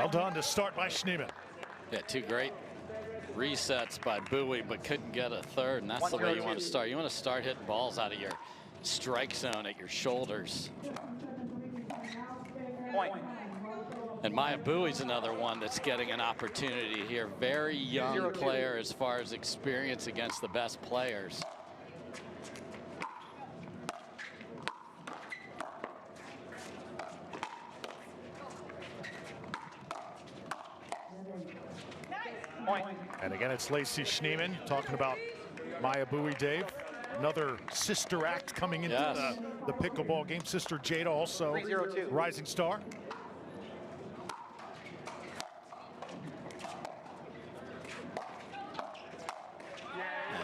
Well done to start by Schneemann. Yeah, two great resets by Bui, but couldn't get a third, and that's the way you want to start. You want to start hitting balls out of your strike zone at your shoulders. Point. And Mya Bui's another one that's getting an opportunity here. Very young player as far as experience against the best players. Point. And again, it's Lacey Schneemann talking about Mya Bui, Dave. Another sister act coming into the pickleball game. Sister Jada also rising star.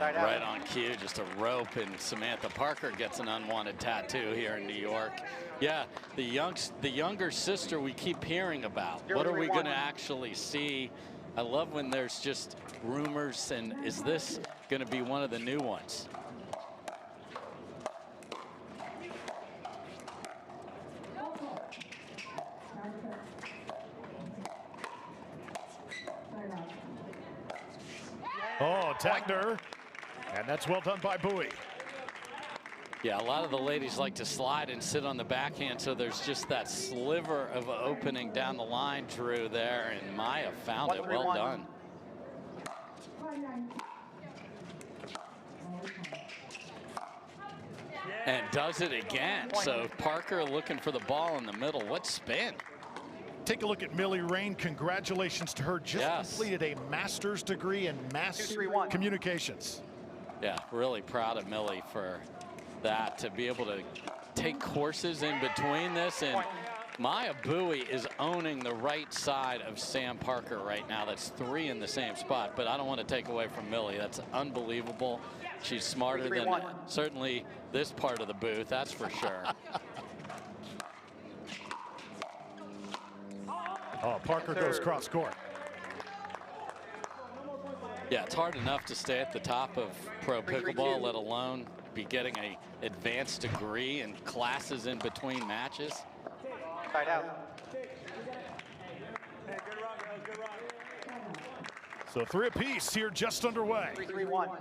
Right on cue, just a rope, and Samantha Parker gets an unwanted tattoo here in New York. Yeah, the younger sister we keep hearing about. What are we going to actually see? I love when there's just rumors, and is this going to be one of the new ones? Oh, tagged her. And that's well done by Bui. Yeah, a lot of the ladies like to slide and sit on the backhand, so there's just that sliver of opening down the line, Drew, there, and Mya found it. Well done. And does it again. So Parker looking for the ball in the middle. What spin? Take a look at Rane. Congratulations to her. Just completed a master's degree in mass communications. Yeah, really proud of Millie for that, to be able to take courses in between this. And Mya Bui is owning the right side of Sam Parker right now. That's three in the same spot, but I don't want to take away from Millie. That's unbelievable. She's smarter than certainly this part of the booth, that's for sure. Oh, Parker goes cross court. Yeah, it's hard enough to stay at the top of pro pickleball, let alone be getting an advanced degree and classes in between matches. Side out. So three apiece here, just underway. 3-3-1.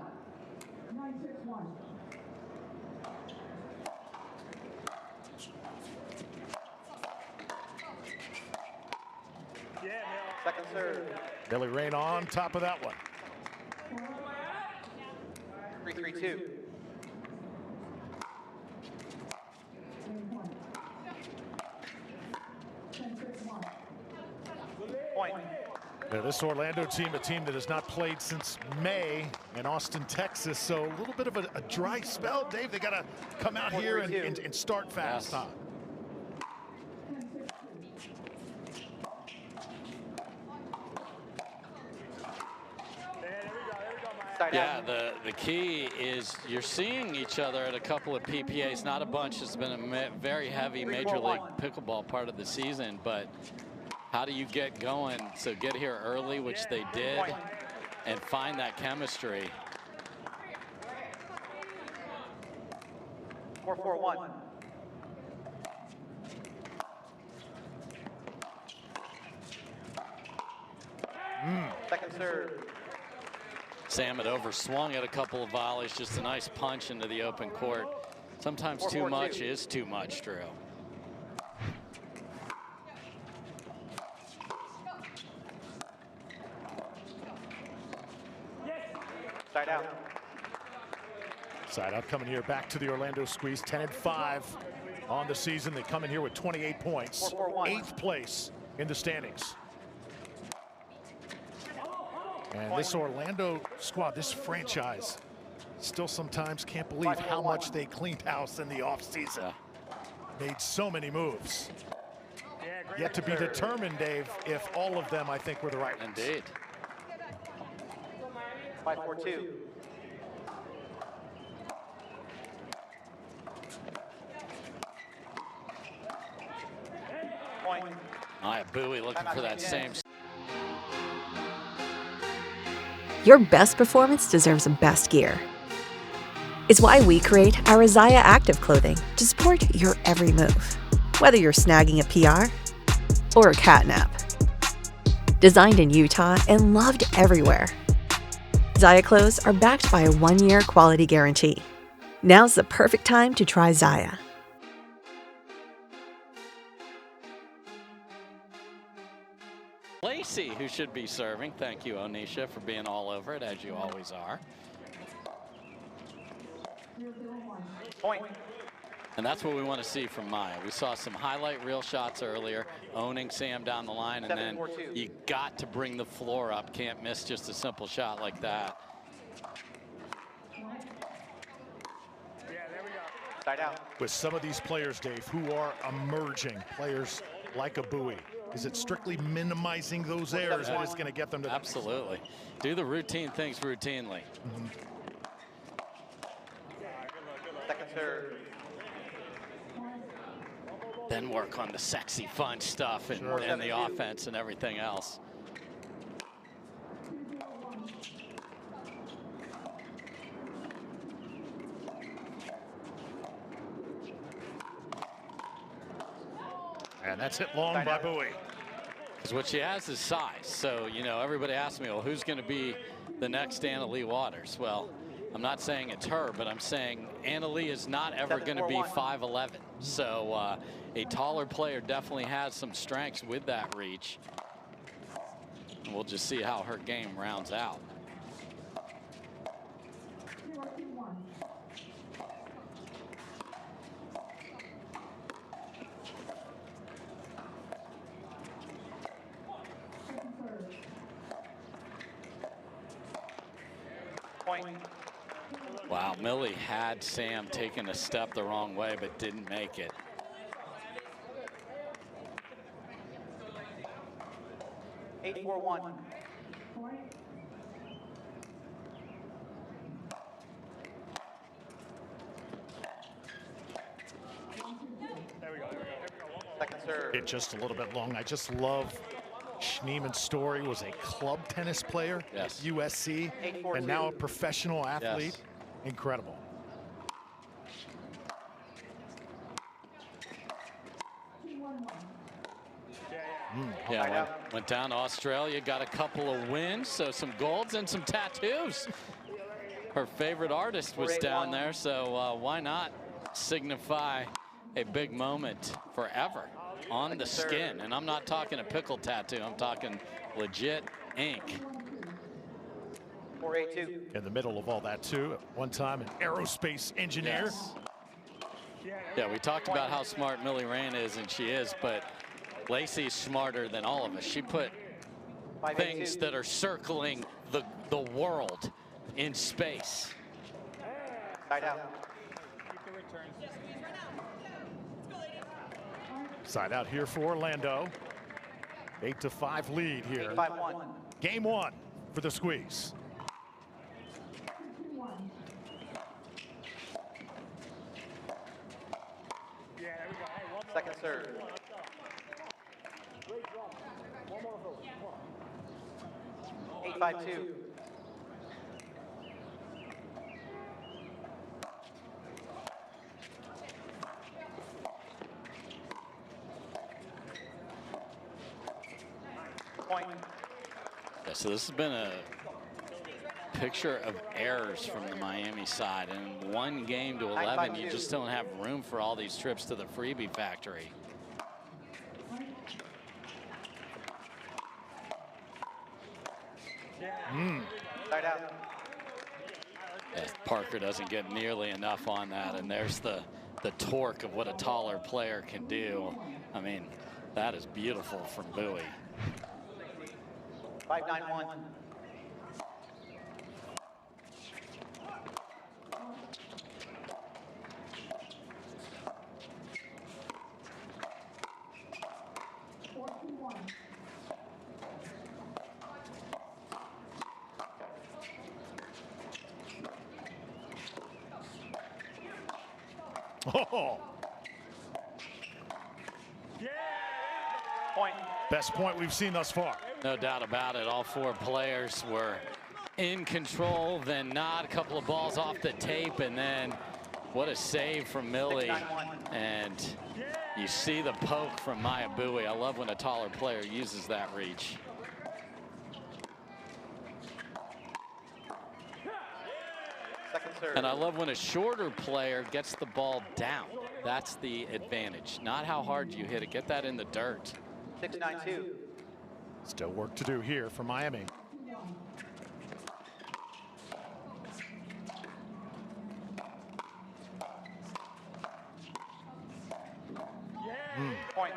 Second serve. Rane on top of that one. 3-3-2. Point. Yeah, this Orlando team, a team that has not played since May in Austin, Texas. So a little bit of a dry spell, Dave. They got to come out here and start fast, huh? Yeah, the key is you're seeing each other at a couple of PPAs, not a bunch. It's been a very heavy Major League Pickleball part of the season, but how do you get going? So get here early, which they did, and find that chemistry. 4-4-1. Second serve. Sam had overswung at a couple of volleys, just a nice punch into the open court. Sometimes too much is too much, Drew. Side out. Side out coming here back to the Orando Squeeze, 10-5 on the season. They come in here with 28 points, 8th place in the standings. And this Orlando squad, this franchise, still sometimes can't believe how much they cleaned house in the offseason. Made so many moves. Yet to be determined, Dave, if all of them, I think, were the right ones. Indeed. 5-4-2. Point. Mya Bui looking for that same. Your best performance deserves the best gear. It's why we create our Zaya Active clothing to support your every move, whether you're snagging a PR or a catnap. Designed in Utah and loved everywhere. Zaya clothes are backed by a 1-year quality guarantee. Now's the perfect time to try Zaya. Lacey, who should be serving. Thank you, Onisha, for being all over it, as you always are. Point. And that's what we want to see from Mya. We saw some highlight reel shots earlier, owning Sam down the line, and then you got to bring the floor up. Can't miss just a simple shot like that. Side out. With some of these players, Dave, who are emerging, players like a Bui, is it strictly minimizing those errors that is going to get them to the Absolutely. Do the routine things routinely. Second serve. Then work on the sexy, fun stuff and the offense and everything else. And that's hit long by Bui. Because what she has is size. So, you know, everybody asks me, well, who's going to be the next Anna Leigh Waters? Well, I'm not saying it's her, but I'm saying Anna Leigh is not ever going to be 5'11". So a taller player definitely has some strengths with that reach. And we'll just see how her game rounds out. Point. Wow, Millie had Sam taking a step the wrong way, but didn't make it. Eight, 4-1. Second serve. Hit just a little bit long. I just love Schneemann's story. Was a club tennis player at USC and now a professional athlete. Incredible. Yeah, went down to Australia, got a couple of wins, so some golds and some tattoos. Her favorite artist was down there, so why not signify a big moment forever on the skin? And I'm not talking a pickle tattoo, I'm talking legit ink. 4-8-2. In the middle of all that too, at one time an aerospace engineer. Yeah, we talked about how smart Millie Rane is, and she is, but Lacey's smarter than all of us. She put things that are circling the world in space. Side out. Side out here for Orlando. 8-5 lead here. 5-1. Game one for the squeeze. Second serve. Eight, 5-2. Point. Yeah, so this has been a picture of errors from the Miami side. And 1 game to 11, you just don't have room for all these trips to the freebie factory. Side out. Yeah, Parker doesn't get nearly enough on that, and there's the torque of what a taller player can do. I mean, that is beautiful from Bui. 5-9-1. Oh. Point. Best point we've seen thus far. No doubt about it. All 4 players were in control, then not. A couple of balls off the tape, and then what a save from Millie. And you see the poke from Mya Bui. I love when a taller player uses that reach. Second serve. And I love when a shorter player gets the ball down. That's the advantage, not how hard you hit it. Get that in the dirt. 6-9-2. Still work to do here for Miami. Point.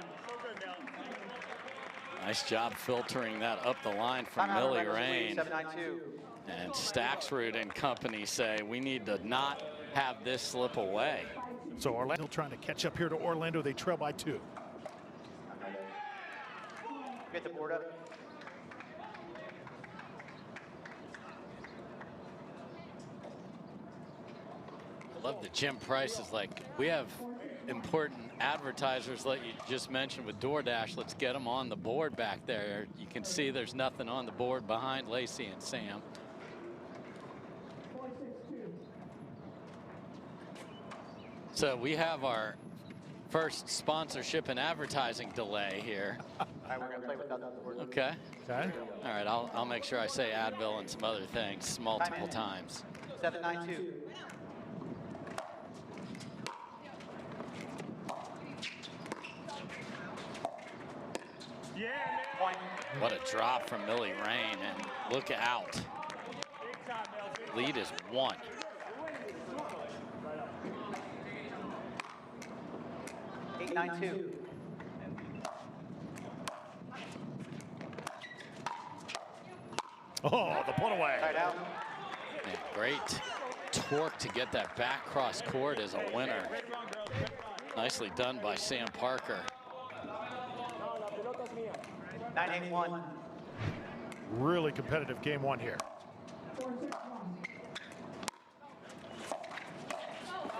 Nice job filtering that up the line from Timeout, Mya Orando Squeeze, Bui. 7-9-2. And Stakrsud and company say we need to not have this slip away. So Orlando trying to catch up here to Orlando. They trail by 2. Get the board up. I love that Jim Price is like, we have important advertisers like you just mentioned with DoorDash. Let's get them on the board back there. You can see there's nothing on the board behind Lacey and Sam. So we have our first sponsorship and advertising delay here. All right, we're going to play without the board. Okay. Okay. All right, I'll make sure I say Advil and some other things multiple times. 7-9-2. Point. What a drop from Mya Bui, and look out. Lead is 1. Eight, 9-2. Oh, the put away. Side out. And great torque to get that back cross court as a winner. Nicely done by Sam Parker. 9-8-1. Really competitive game 1 here.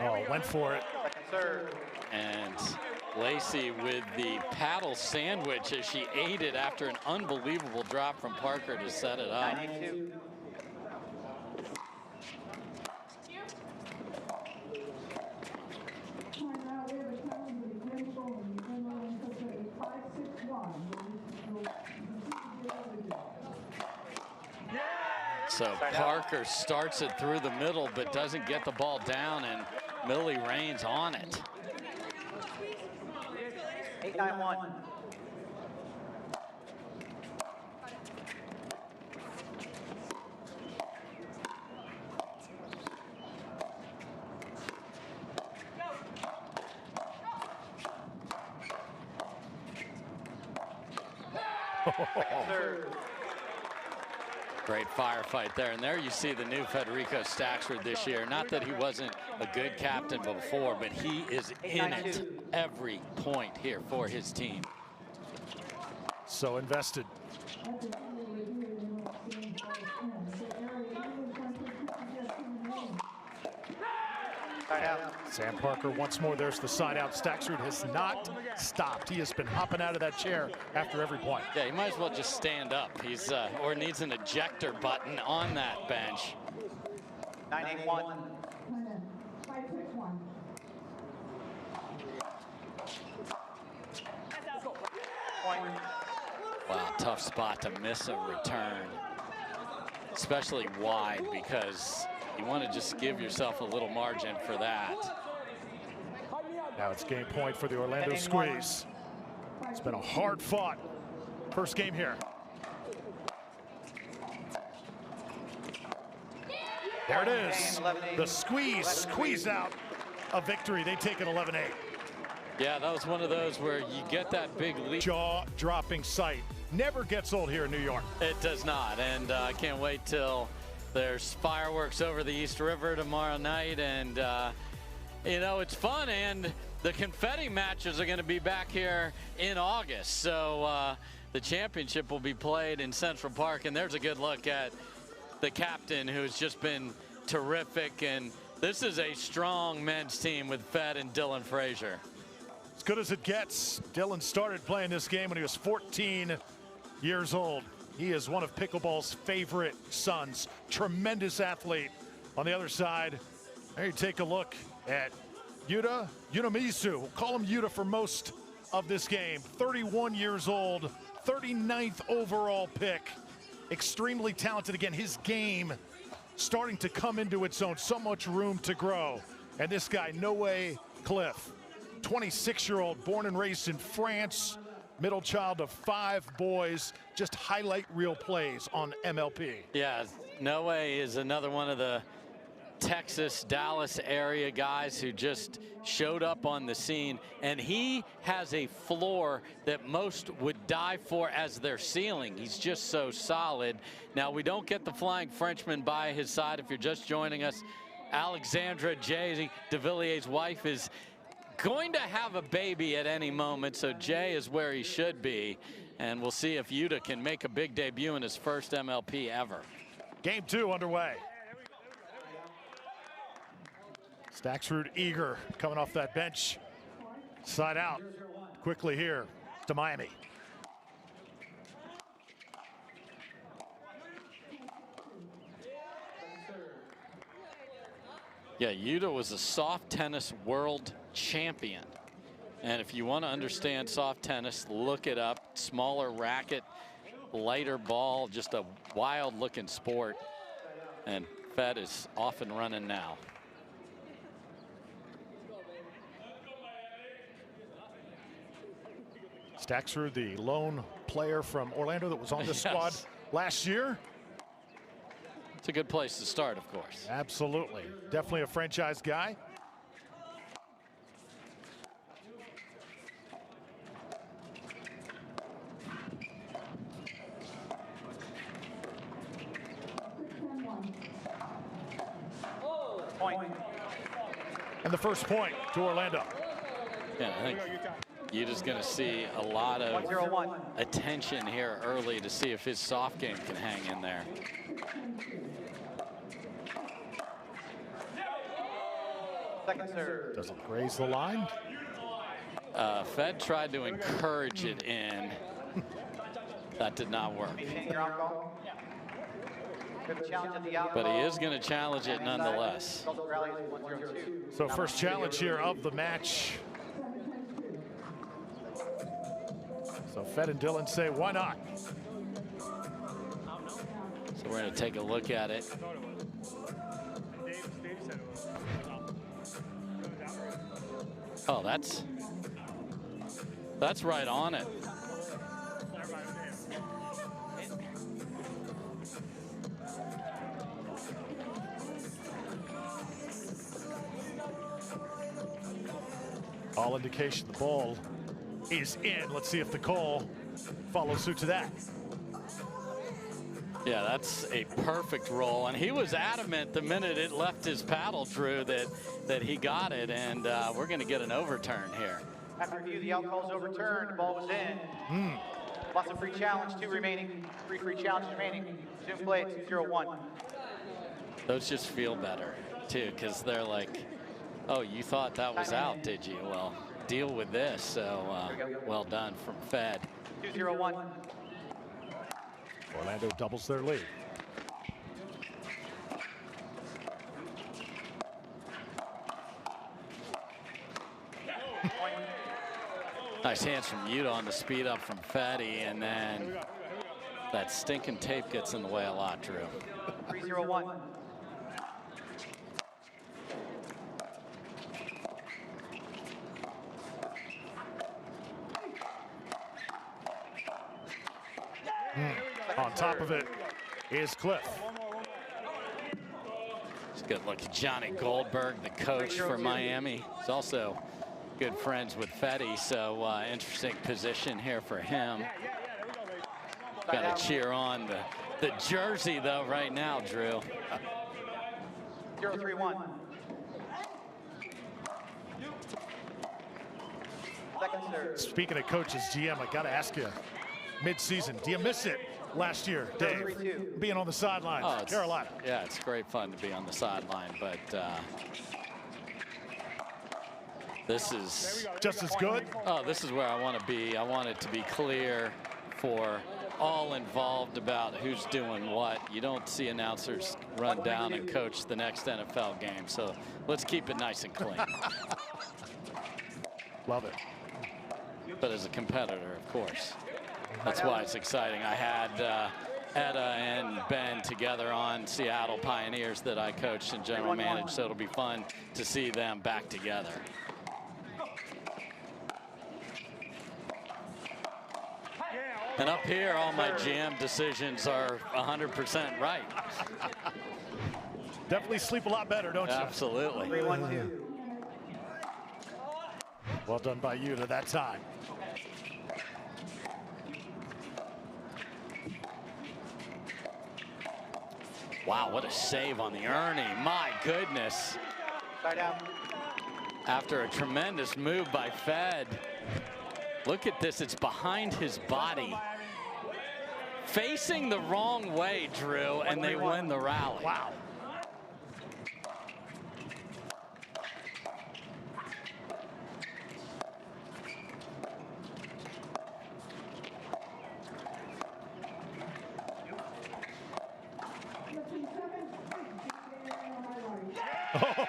Oh, went for it. Second serve. And Lacey with the paddle sandwich as she ate it after an unbelievable drop from Parker to set it up. 9-8-2. So Parker starts it through the middle but doesn't get the ball down, and Mya Bui Rane's on it. 8-9-1. Serve. Great firefight there, and there you see the new Federico Stakrsud this year. Not that he wasn't a good captain before, but he is in it every point here for his team. So invested. Side out. Sam Parker once more. There's the side out. Stakrsud has not stopped. He has been hopping out of that chair after every point. Yeah, he might as well just stand up. He's or needs an ejector button on that bench. 9-8-1. Point. Wow, tough spot to miss a return, especially wide, because you want to just give yourself a little margin for that. Now it's game point for the Orando Squeeze. It's been a hard fought first game here. There it is. The Squeeze squeezed out a victory. They take it 11-8. Yeah, that was one of those where you get that big lead. Jaw-dropping sight. Never gets old here in New York. It does not, and I can't wait till there's fireworks over the East River tomorrow night, and you know, it's fun, and the confetti matches are going to be back here in August. So the championship will be played in Central Park, and there's a good look at the captain, who's just been terrific, and this is a strong men's team with Fed and Dylan Frazier. As good as it gets. Dylan started playing this game when he was 14 years old. He is one of Pickleball's favorite sons. Tremendous athlete. On the other side, there you take a look at Funemizu. We'll call him Yuta for most of this game. 31 years old, 39th overall pick. Extremely talented. Again, his game starting to come into its own. So much room to grow. And this guy, Khlif, 26-year-old, born and raised in France, middle child of 5 boys, just highlight reel plays on MLP. Yeah, Noe is another one of the Texas, Dallas area guys who just showed up on the scene, and he has a floor that most would die for as their ceiling. He's just so solid. Now, we don't get the Flying Frenchman by his side. If you're just joining us, Alexandra Jay de Villier's wife is going to have a baby at any moment, so Jay is where he should be, and we'll see if Yuta can make a big debut in his first MLP ever. Game 2 underway. Stakrsud eager, coming off that bench. Side out, quickly here to Miami. Yeah, Yuta was a soft tennis world champion. And if you want to understand soft tennis, look it up. Smaller racket, lighter ball, just a wild looking sport. And Fed is off and running now. Stakrsud, the lone player from Orlando that was on this Yes. squad last year. It's a good place to start, of course. Absolutely. Definitely a franchise guy. Point. And the first point to Orlando. Yeah, I think Yuta's going to see a lot of 1-0-1. attention here early to see if his soft game can hang in there. Second serve. Doesn't graze the line. Fed tried to encourage it in. That did not work. Maintaining your alcohol. Good challenge at the alcohol. But he is going to challenge it nonetheless. Rally is 1-0-2. So first challenge here of the match. So Fed and Dylan say, why not? So we're going to take a look at it. Oh, that's right on it. All indication the ball is in. Let's see if the call follows suit to that. Yeah, that's a perfect roll, and he was adamant the minute it left his paddle, Drew, that he got it, and we're going to get an overturn here. After review, the alcohol's overturned. The ball was in. Lots of free challenge. 2 remaining. 3 free challenges remaining. Resume play at 2-0-1. Those just feel better, too, because they're like, oh, you thought that was out, did you? Well, deal with this. So well done from Fed. 2-0-1. Orlando doubles their lead. Nice hands from Yuta on the speed up from Fetty, and then that stinking tape gets in the way a lot, Drew. 3-0-1. On top of it is Khlif. It's good look at Johnny Goldberg, the coach for Miami. He's also good friends with Fetty, so interesting position here for him. Got to cheer on the jersey, though, right now, Drew. 0-3-1. Second serve. Speaking of coaches, GM, I got to ask you, mid-season, do you miss it last year, Dave, 3-2. being on the sidelines, Carolina? Yeah, it's great fun to be on the sideline, but this is just as good. Oh, this is where I want to be. I want it to be clear for all involved about who's doing what. You don't see announcers run down and coach the next NFL game, so let's keep it nice and clean. Love it. But as a competitor, of course, that's why it's exciting. I had Etta and Ben together on Seattle Pioneers that I coached and general managed, so it'll be fun to see them back together. And up here, all my jam decisions are 100% right. Definitely sleep a lot better, don't you? Absolutely. 3-1-2. Well done by you to that time. Wow, what a save on the Ernie. My goodness. Side out. After a tremendous move by Fed. Look at this, it's behind his body. Facing the wrong way, Drew, and they win the rally. Wow.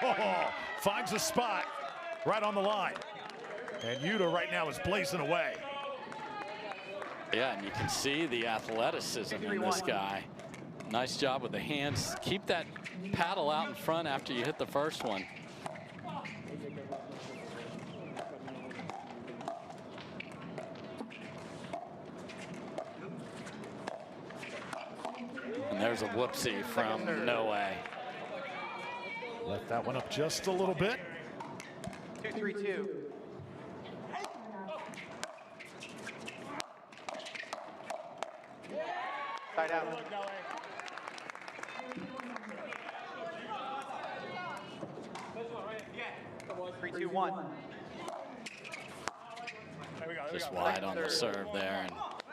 Oh, finds a spot right on the line. And Yuta right now is blazing away. Yeah, and you can see the athleticism in this guy. Nice job with the hands. Keep that paddle out in front after you hit the first one. And there's a whoopsie from No Way. Left that one up just a little bit. 2-3-2. Side out. Three, two, one. Just wide on the serve there. And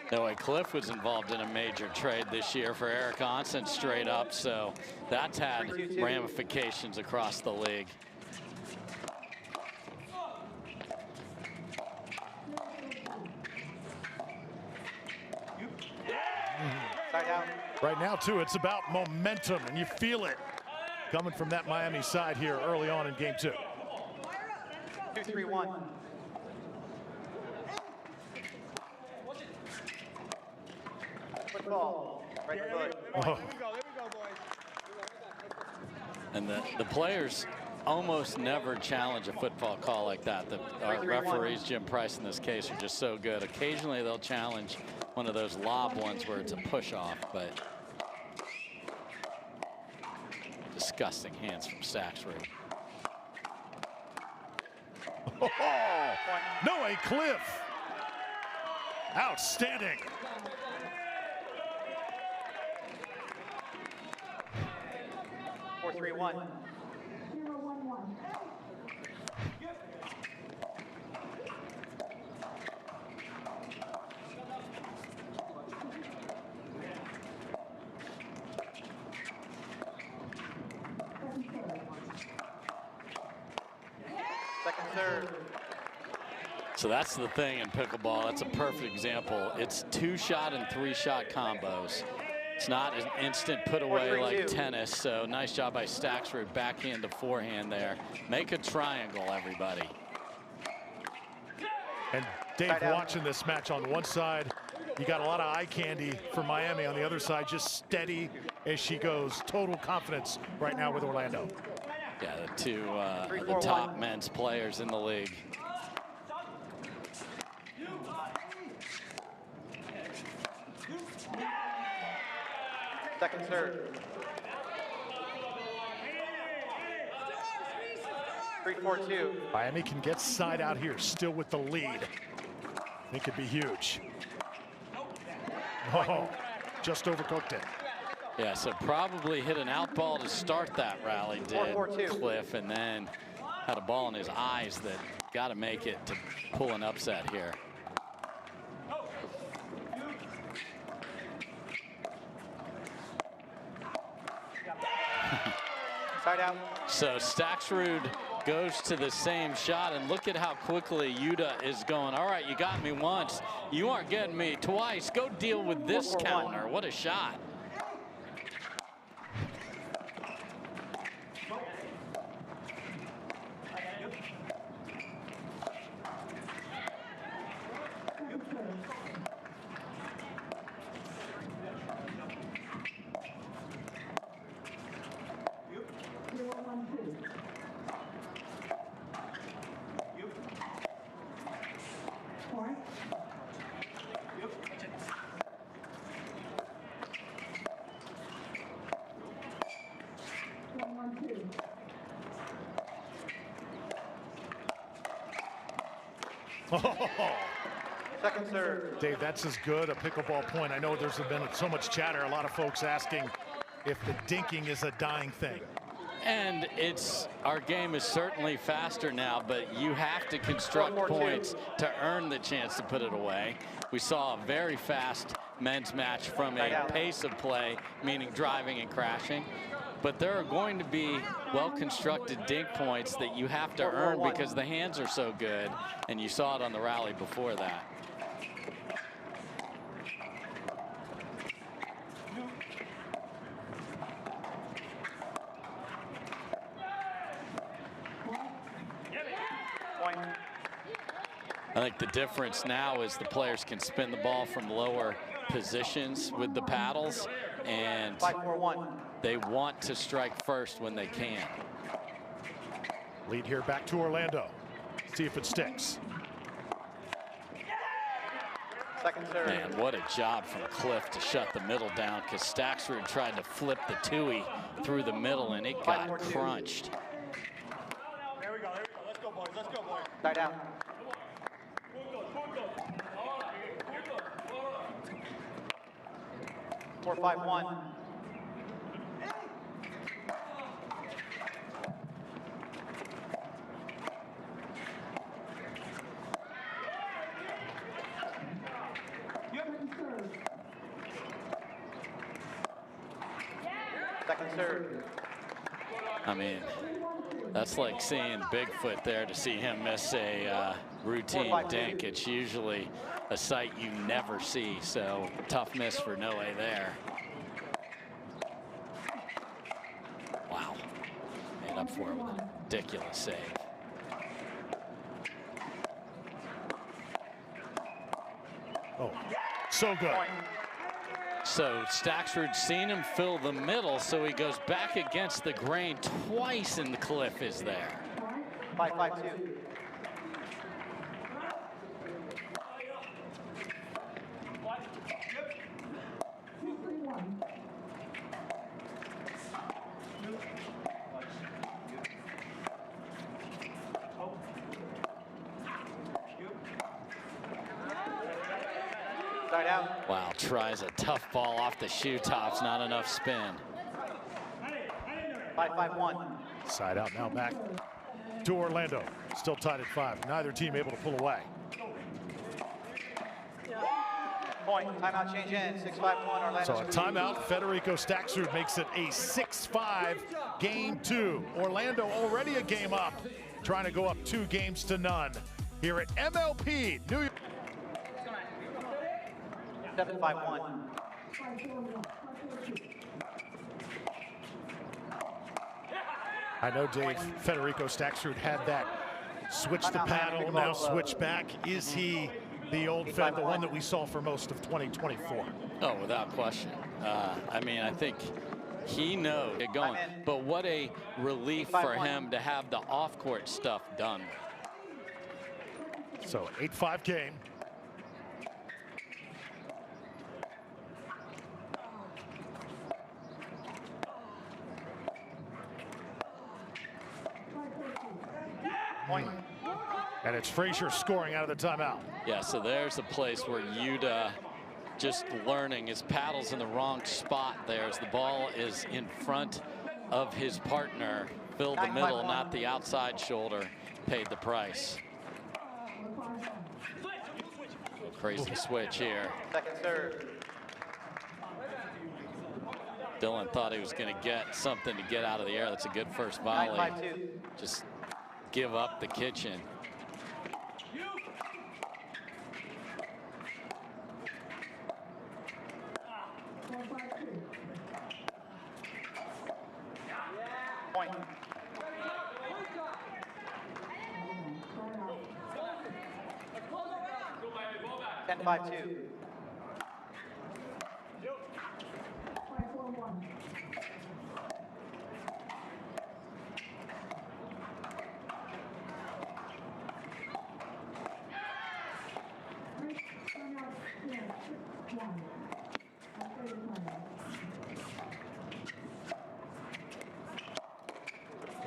no way, Khlif was involved in a major trade this year for Eric Onsen straight up, so that's had ramifications across the league. Side out. Right now, too, it's about momentum, and you feel it coming from that Miami side here early on in game 2. 2-3-1. Football. Right foot. Oh. And the players almost never challenge a football call like that. Our referees, Jim Price in this case, are just so good. Occasionally they'll challenge one of those lob ones where it's a push off, but disgusting hands from Stakrsud. Oh, no way, Khlif. Outstanding. Four, three, one. Second serve. So that's the thing in pickleball. That's a perfect example. It's 2-shot and 3-shot combos. It's not an instant put away like tennis. So nice job by Stakrsud, backhand to forehand there. Make a triangle, everybody. And Dave, watching this match on one side, you got a lot of eye candy for Miami. On the other side, just steady as she goes. Total confidence right now with Orlando. Yeah, the two the top men's players in the league. Second serve. 3-4-2. Miami can get side out here, still with the lead. I think it'd be huge. Oh, just overcooked it. Yeah, so probably hit an out ball to start that rally, did Khlif, and then had a ball in his eyes that got to make it to pull an upset here. Side out. So Stakrsud goes to the same shot, and look at how quickly Yuta is going. All right, you got me once. You aren't getting me twice. Go deal with this counter. What a shot. Second serve. Dave, that's as good a pickleball point. I know there's been so much chatter, a lot of folks asking if the dinking is a dying thing. And our game is certainly faster now, but you have to construct points to earn the chance to put it away. We saw a very fast men's match from a pace of play, meaning driving and crashing. But there are going to be well-constructed dink points that you have to earn because the hands are so good, and you saw it on the rally before that. I think the difference now is the players can spin the ball from lower positions with the paddles, and 5-4-1. they want to strike first when they can. Lead here back to Orlando. See if it sticks. Second serve. Man, what a job from Khlif to shut the middle down, because Stakrsud tried to flip the two-y through the middle, and it got crunched. There we go. Let's go, boys. Let's go, boys. Tie down. 4-5-1. Second serve. I mean, that's like seeing Bigfoot there to see him miss a routine dink. It's usually a sight you never see, so tough miss for Noe there. Wow, made up for it with a ridiculous save. Oh, so good. So Stakrsud's seen him fill the middle, so he goes back against the grain twice, and the Khlif is there. 5-5-2. Wow, tries a tough ball off the shoe tops, not enough spin. 5-5-1. Side out now back to Orlando. Still tied at 5. Neither team able to pull away. Point. Timeout change in. 6-5-1 Orlando. So a timeout. Federico Stakrsud makes it a 6-5 game 2. Orlando already a game up, trying to go up 2 games to none here at MLP New York. 7-5-1. I know, Dave, Federico Stakrsud had that switch the paddle, now switch back. Is he the old Fed, the one that we saw for most of 2024? Oh, without question. I mean, I think he knows it going, but what a relief for him to have the off-court stuff done. So 8-5 game. Point. And it's Frazier scoring out of the timeout. Yeah, so there's a place where Yuta just learning his paddle's in the wrong spot there as the ball is in front of his partner. Filled the middle, not the outside shoulder. Paid the price. Crazy switch here. Second serve. Dylan thought he was going to get something to get out of the air. That's a good first volley. 9-5-2. Just give up the kitchen. Point. Ten 5-2.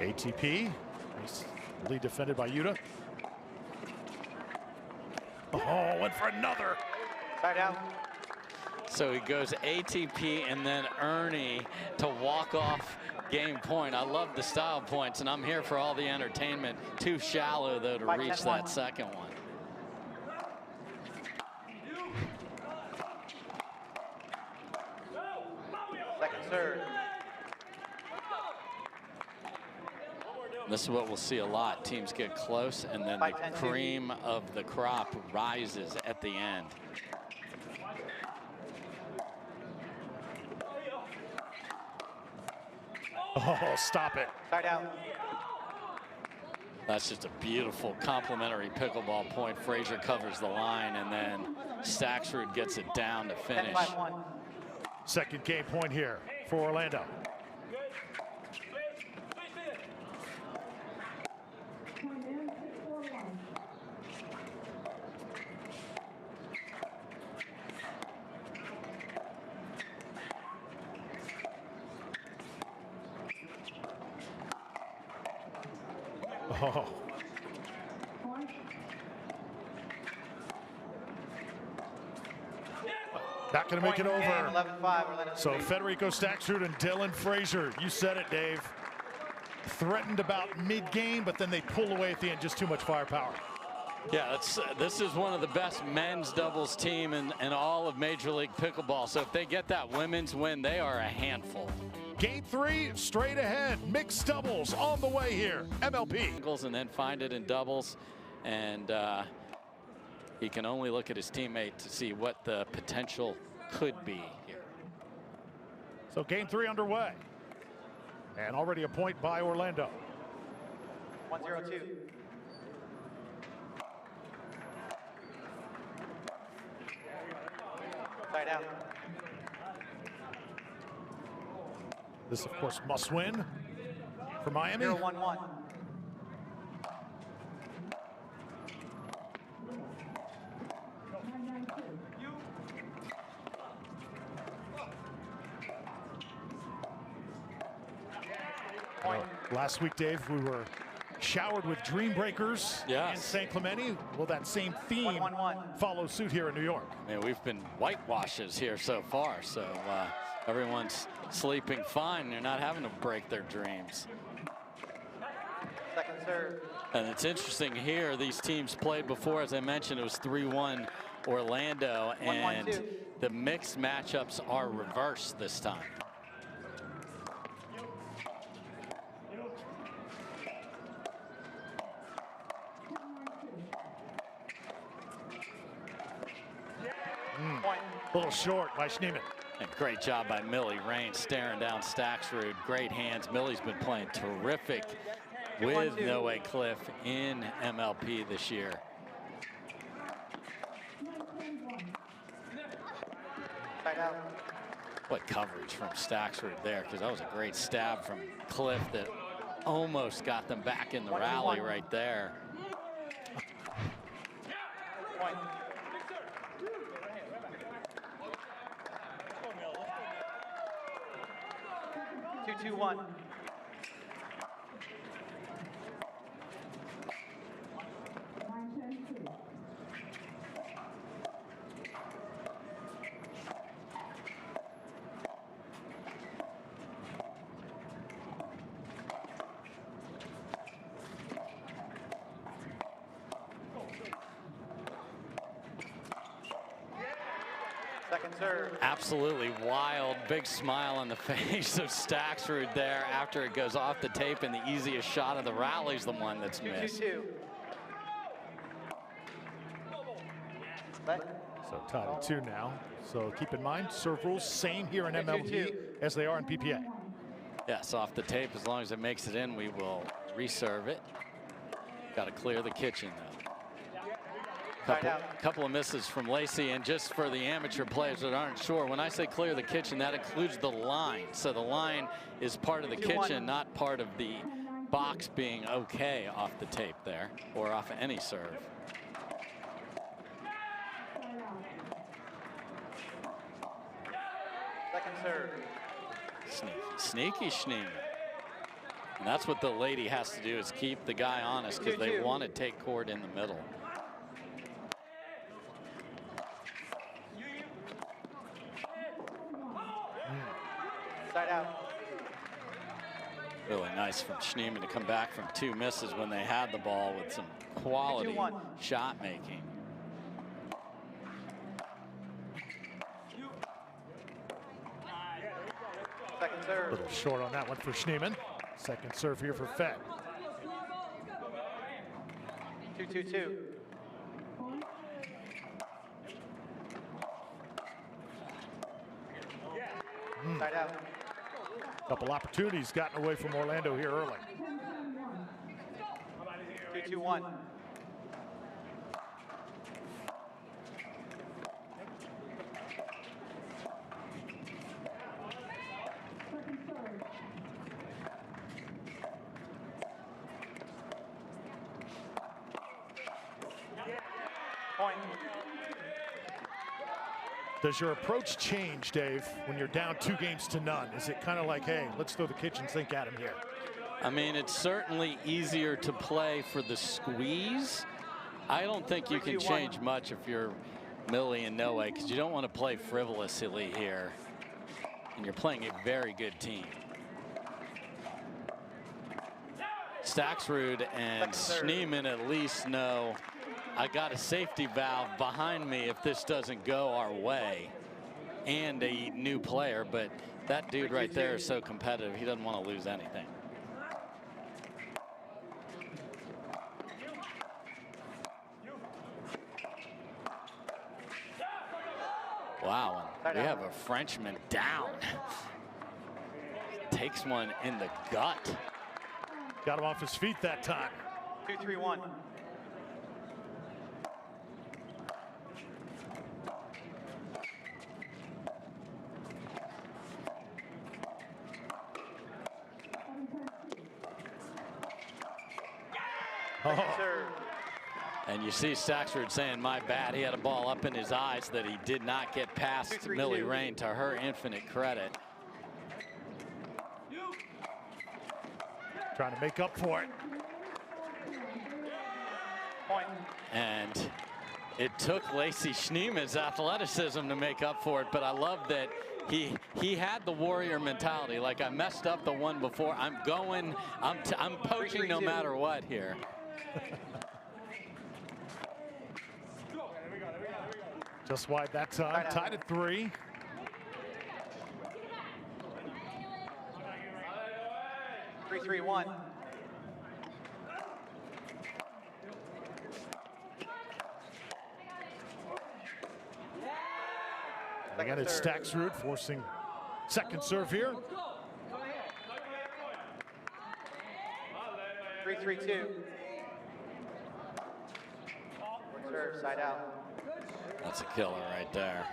ATP, nicely defended by Yuta. Oh, went for another. Side out. So he goes ATP and then Ernie to walk off game point. I love the style points, and I'm here for all the entertainment. Too shallow, though, to reach that second one. Second serve. This is what we'll see a lot. Teams get close, and then the cream of the crop rises at the end. Oh, stop it. Side out. That's just a beautiful complimentary pickleball point. Frazier covers the line, and then Stakrsud gets it down to finish. 10-5-1. Second game point here for Orlando. Oh. Not going to make it over. 11-5. So Federico Stakrsud and Dylan Frazier, you said it, Dave. Threatened about mid-game, but then they pull away at the end. Just too much firepower. Yeah, this is one of the best men's doubles team in all of Major League Pickleball. So if they get that women's win, they are a handful. Game 3, straight ahead. Mixed doubles on the way here. MLP. And then find it in doubles. And he can only look at his teammate to see what the potential could be here. So game 3 underway. And already a point by Orlando. 1-0-2. Side out. This, of course, must win for Miami. 0-1-1. Last week, Dave, we were showered with dream breakers in San Clemente. Will that same theme 1-1-1. follow suit here in New York? Man, we've been whitewashes here so far, so everyone's sleeping fine. They're not having to break their dreams. Second serve. And it's interesting here, these teams played before. As I mentioned, it was 3-1 Orlando, and 1-1-2. the mixed matchups are reversed this time. A little short by Schneemann. And great job by Millie. Rane staring down Stakrsud. Great hands. Millie's been playing terrific with Noe Khlif in MLP this year. Side out. What coverage from Stakrsud there, because that was a great stab from Khlif that almost got them back in the rally right there. Point. 2-2-1. Second serve. Absolutely wild, big smile on the face of Stakrsud there after it goes off the tape, and the easiest shot of the rally is the one that's missed. 2-2-2. So tied at 2 now. So keep in mind, serve rules same here in MLP as they are in PPA. Yes, off the tape, as long as it makes it in, we will reserve it. Got to clear the kitchen, though. Couple of misses from Lacey, and just for the amateur players that aren't sure, when I say clear the kitchen, that includes the line. So the line is part of the kitchen, not part of the box being okay off the tape there, or off any serve. Second serve. Sneaky Schneemann. And that's what the lady has to do, is keep the guy honest, because they want to take court in the middle. Nice from Schneemann to come back from 2 misses when they had the ball with some quality shot making. Second serve. A little short on that one for Schneemann. Second serve here for Fed. 2-2-2. Side out. Couple opportunities gotten away from Orlando here early. 2-2-1. Point. Does your approach change, Dave, when you're down 2 games to none? Is it kind of like, hey, let's throw the kitchen sink at him here? I mean, it's certainly easier to play for the squeeze. I don't think you can change much if you're Millie and Noe, because you don't want to play frivolously here. And you're playing a very good team. Stakrsud and Schneemann at least know I got a safety valve behind me if this doesn't go our way, and a new player, but that dude right there is so competitive, he doesn't want to lose anything. Wow, and we have a Frenchman down. Takes one in the gut. Got him off his feet that time. 2-3-1. And you see Stakrsud saying, my bad. He had a ball up in his eyes that he did not get past Millie Rane, to her infinite credit. Trying to make up for it. Point. And it took Lacey Schneemann's athleticism to make up for it, but I love that he had the warrior mentality. Like, I messed up the one before. I'm poaching no matter what here. Just wide that time. Tied at 3. Three, 3-1. Again, it's Stakrsud forcing second serve here. 3-3-2. Serve, side out. That's a killer right there.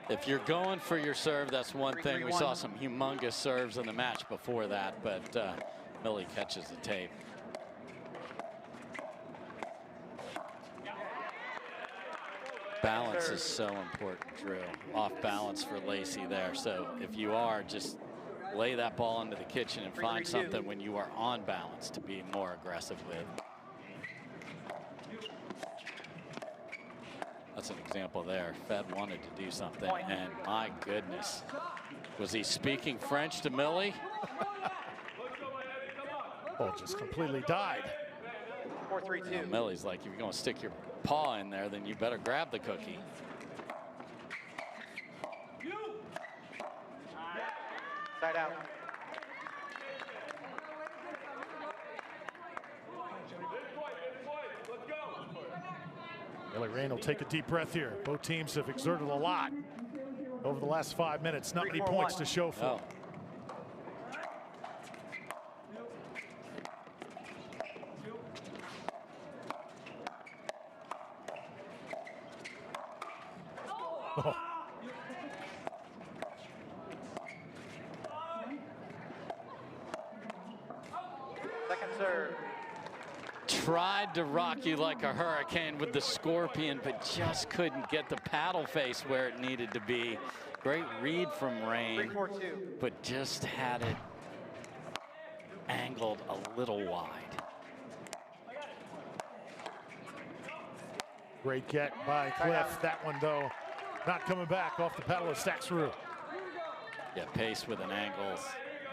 If you're going for your serve, that's one thing. We saw some humongous serves in the match before that, but Millie catches the tape. Balance is so important, Drew. Off balance for Lacey there. So if you are, just lay that ball into the kitchen and find something when you are on balance to be more aggressive with. That's an example there. Fed wanted to do something, and my goodness. Was he speaking French to Millie? Ball just completely died. 4-3-2. Millie's like, if you're going to stick your paw in there, then you better grab the cookie. Side out. Millie Rane will take a deep breath here. Both teams have exerted a lot over the last 5 minutes. Not many points to show for. Oh. Second serve. Tried to rock you like a hurricane with the scorpion, but just couldn't get the paddle face where it needed to be. Great read from Rane, but just had it angled a little wide. Great get by Khlif. That one, though, not coming back off the paddle of Stakrsud. Yeah, pace with an angle,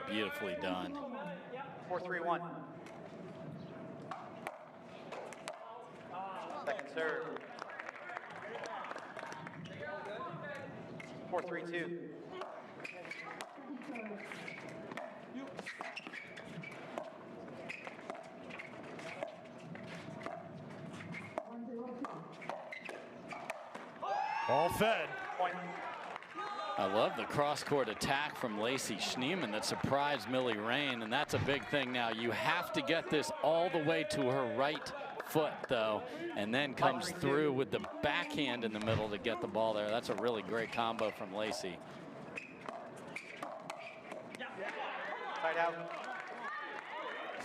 beautifully done. 4-3-1. Second serve. 4-3-2. All fed. Point. I love the cross-court attack from Lacey Schneemann that surprised Millie Rane, and that's a big thing now. You have to get this all the way to her right foot, though, and then comes through with the backhand in the middle to get the ball there. That's a really great combo from Lacey. Side out.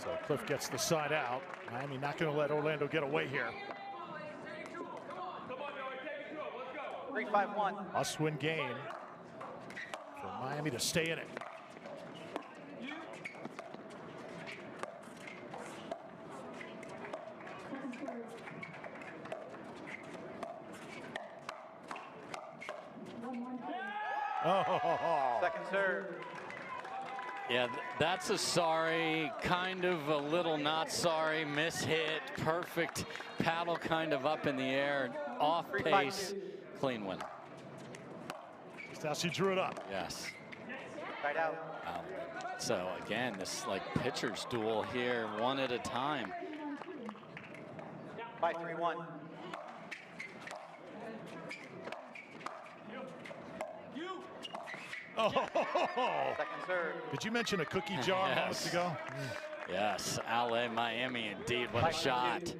So Khlif gets the side out. Miami not going to let Orlando get away here. 3-5-1. Must-win game for Miami to stay in it. Oh. Second serve. Yeah, that's a sorry, kind of a little not sorry, mishit, perfect paddle kind of up in the air, off pace, clean win. That's how she drew it up. Yes. Side out. So again, this like pitcher's duel here, one at a time. 5-3-1. Oh. Second serve. Did you mention a cookie jar moments ago? Yes, LA, Miami, indeed, what a shot.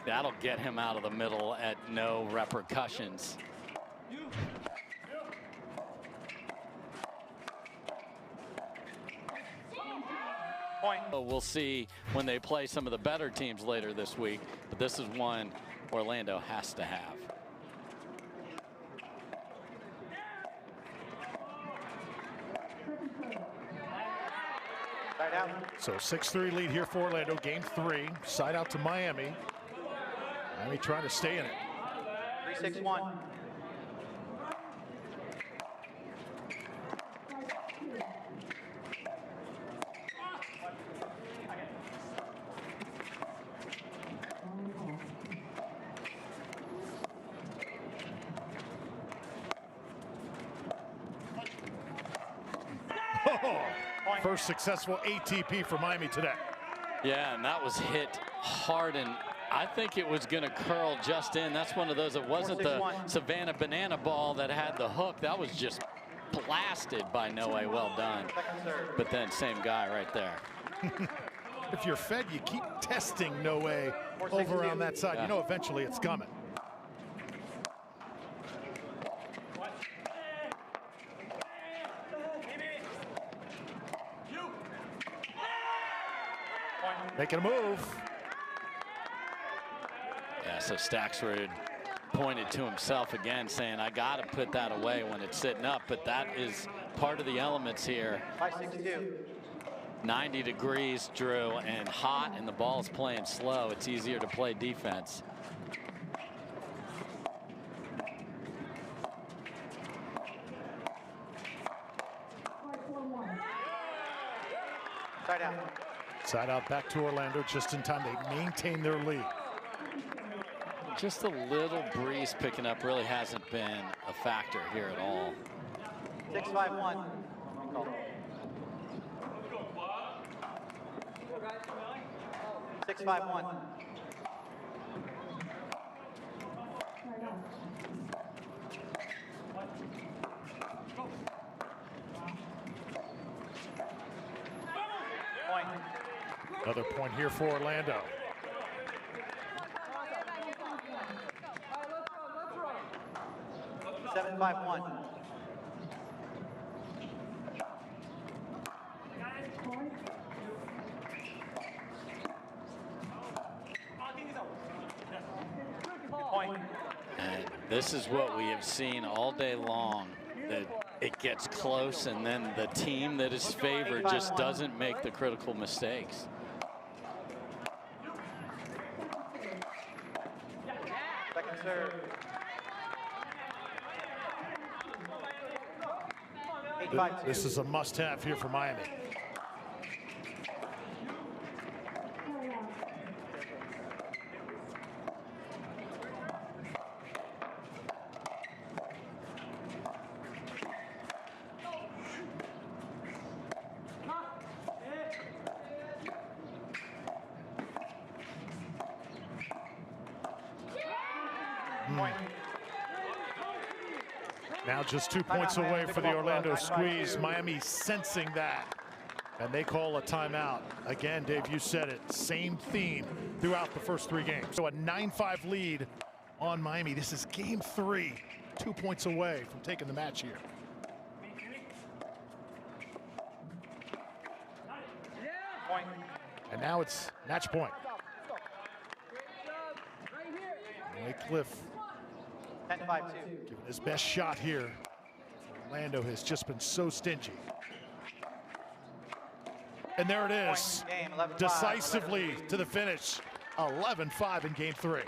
That'll get him out of the middle at no repercussions. Point. We'll see when they play some of the better teams later this week, but this is one Orlando has to have. Side out. So 6-3 lead here for Orlando. Game 3. Side out to Miami. Miami trying to stay in it. 3-6-1. First successful ATP for Miami today. Yeah, and that was hit hard, and I think it was going to curl just in. That's one of those, it wasn't the Savannah banana ball that had the hook. That was just blasted by Noe. Well done. But then same guy right there. If you're fed, you keep testing Noe over on that side. Yeah. You know eventually it's coming. Making a move. Yeah, so Stakrsud pointed to himself again, saying, I got to put that away when it's sitting up, but that is part of the elements here. 5-6-2. 90 degrees, Drew, and hot, and the ball's playing slow. It's easier to play defense. Side out. Side out back to Orlando just in time. They maintain their lead. Just a little breeze picking up really hasn't been a factor here at all. 6-5-1. 6-5-1. Point. Another point here for Orlando. Seven, 5-1. Point. And this is what we have seen all day long, that it gets close and then the team that is favored just doesn't make the critical mistakes. Second serve. 8-5-2. This is a must-have here for Miami. Now just 2 points away for the Orando Squeeze. Miami sensing that, and they call a timeout. Again, Dave, you said it, same theme throughout the first 3 games. So a 9-5 lead on Miami. This is game 3, 2 points away from taking the match here. Point. And now it's match point. Khlif 10-5-2. giving his best shot here. Orlando has just been so stingy. And there it is, Game, 11-5, decisively to the finish. 11-5 in game 3.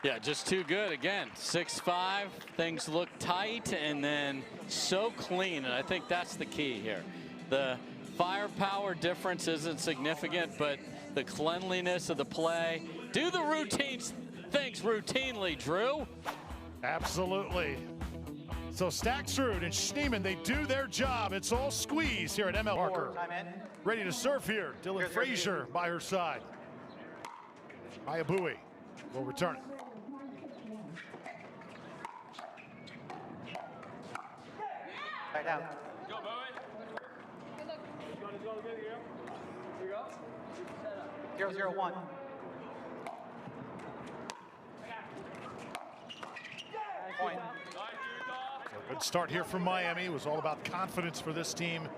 Yeah, just too good. Again, 6-5, things look tight and then so clean, and I think that's the key here. The firepower difference isn't significant, but the cleanliness of the play. Do the routines things routinely, Drew. Absolutely. So Stakrsud and Schneemann, they do their job. It's all squeeze here at MLP. Parker Time in. ready to serve here. Dylan Here's Frazier by her side. Mya Bui will return it. Right out. 0-0-1. Point. So good start here from Miami. It was all about confidence for this team.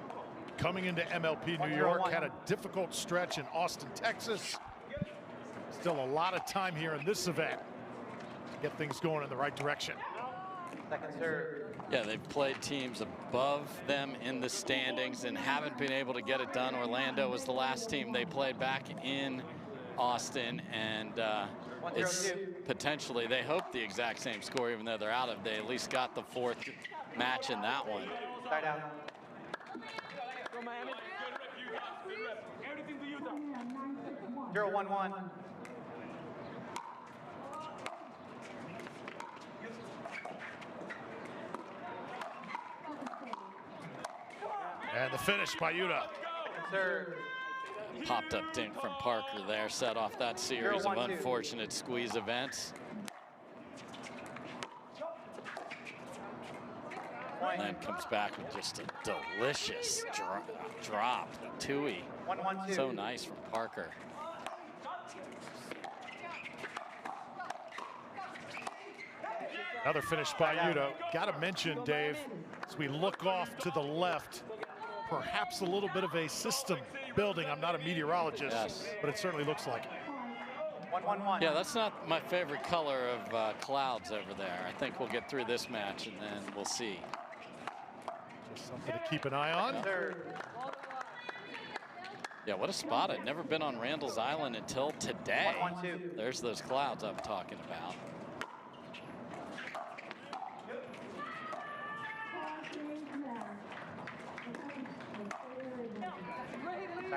Coming into MLP New 1-0-1. York, had a difficult stretch in Austin, Texas. Still a lot of time here in this event to get things going in the right direction. Second serve. Yeah, they've played teams above them in the standings and haven't been able to get it done. Orlando was the last team they played back in Austin, and it's potentially, they hope the exact same score, even though they're out of. They at least got the 4th match in that one. Side out. 0-1-1. And the finish by Utah. Second serve. Popped up dink from Parker there, set off that series of unfortunate squeeze events. And then comes back with just a delicious drop. Tui. 1-1-2. So nice from Parker. Another finish by Yuta. Got to mention, Dave, as we look off to the left, perhaps a little bit of a system building. I'm not a meteorologist, Yes. but it certainly looks like it. 1-1-1. Yeah, that's not my favorite color of clouds over there. I think we'll get through this match and then we'll see. Just something to keep an eye on. Third. Yeah, what a spot. I'd never been on Randall's Island until today. 1-1-2. There's those clouds I'm talking about.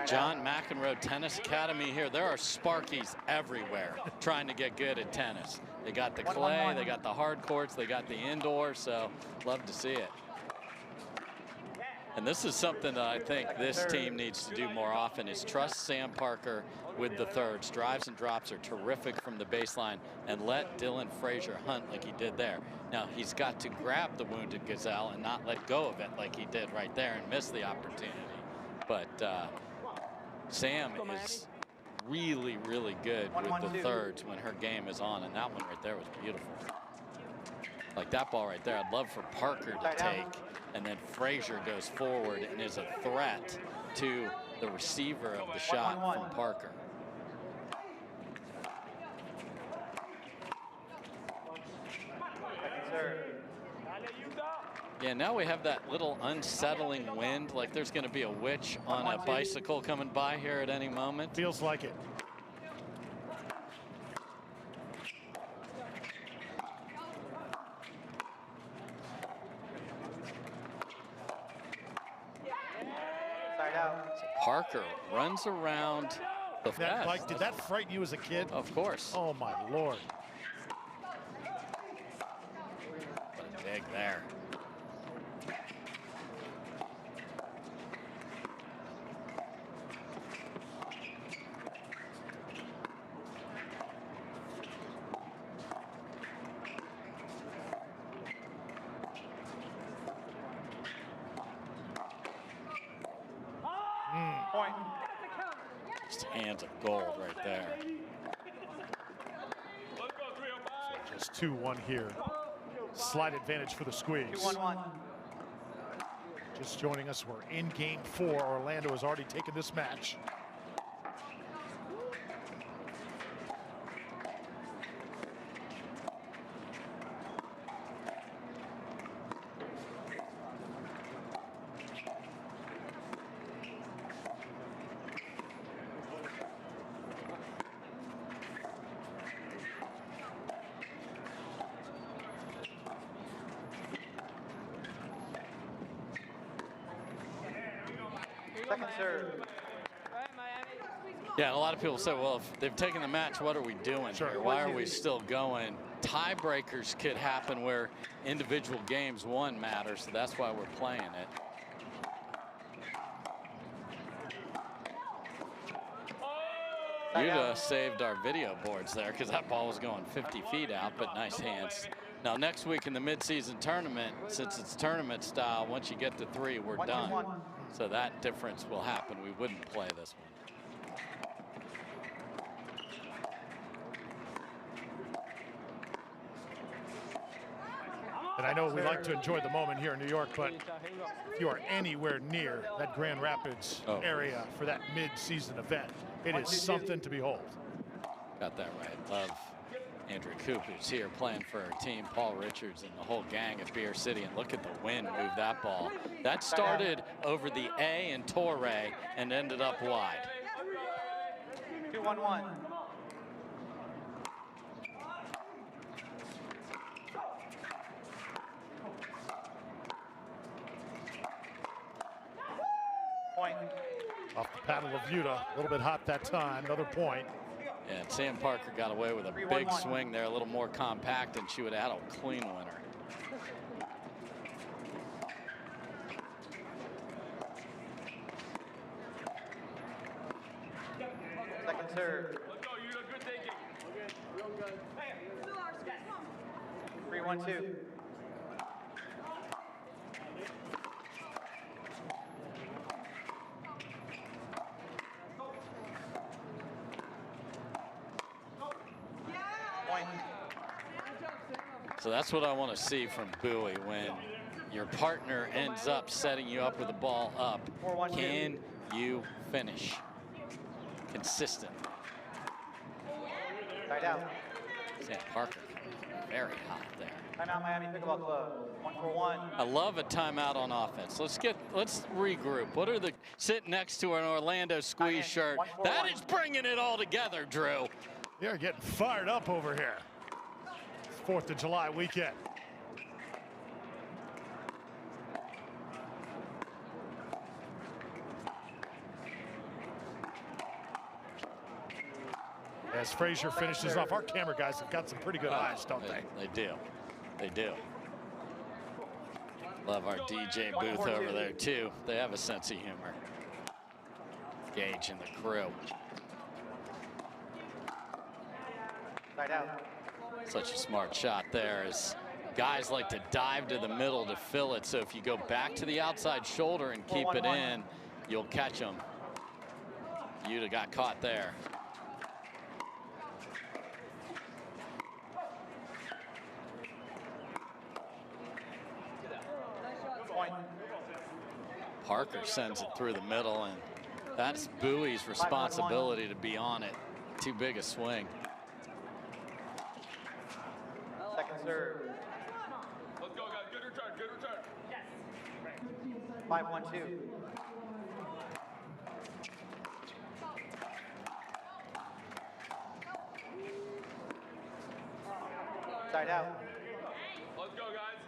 John McEnroe Tennis Academy here. There are Sparkies everywhere trying to get good at tennis. They got the clay, they got the hard courts, they got the indoor, so love to see it. And this is something that I think this team needs to do more often, is trust Sam Parker with the thirds. Drives and drops are terrific from the baseline, and let Dylan Frazier hunt like he did there. Now, he's got to grab the wounded gazelle and not let go of it like he did right there and miss the opportunity. But Sam is really, really good with the thirds when her game is on, and that one right there was beautiful. Like that ball right there, I'd love for Parker to take, and then Frazier goes forward and is a threat to the receiver of the shot from Parker. Second serve. Yeah, now we have that little unsettling wind, like there's going to be a witch on a bicycle coming by here at any moment. Feels like it. Side out. Parker runs around the That, like, did that frighten you as a kid? Of course. Oh my Lord. What a dig there. Just hands of gold right there. Just 2-1 here. Slight advantage for the Squeeze. 2-1-1. Just joining us, we're in game 4. Orlando has already taken this match. Second serve. Yeah, and a lot of people say, well, if they've taken the match, what are we doing Sure. here? Why are we still going? Tiebreakers could happen where individual games won matter, so that's why we're playing it. You'd saved our video boards there because that ball was going 50 feet out, but nice hands. Now, next week in the midseason tournament, since it's tournament style, once you get to 3, we're done. So that difference will happen. We wouldn't play this one. And I know we like to enjoy the moment here in New York, but if you are anywhere near that Grand Rapids area for that mid-season event, it is something to behold. Got that right. Love Andrew Cooper's here playing for our team, Paul Richards and the whole gang at Beer City. And look at the wind move that ball. That started over the A and Torrey and ended up wide. 2-1-1. Point. Off the paddle of Utah, a little bit hot that time, another point. Yeah, and Sam Parker got away with a big swing there, a little more compact, and she would have had a clean winner. Second serve. 3-1-2. So that's what I want to see from Bui when your partner ends up setting you up with the ball up. Can you finish consistent? Tied out. Sam Parker, very hot there. Timeout Miami Pickleball Club. 1-4-1. I love a timeout on offense. Let's regroup. What are the sit next to an Orlando Squeeze shirt? That is bringing it all together, Drew. You're getting fired up over here. 4th of July weekend. As Frazier finishes off, our camera guys have got some pretty good eyes, don't they? They do. They do. Love our DJ booth over there, too. They have a sense of humor. Gage and the crew. Tied out. Such a smart shot there, as guys like to dive to the middle to fill it. So if you go back to the outside shoulder and keep it in, you'll catch them. Yuta got caught there. Parker sends it through the middle, and that's Bui's responsibility to be on it. Too big a swing. Second serve. Let's go, guys. Good return. Good return. Yes. 5-1-2. Tied out. Let's go, guys.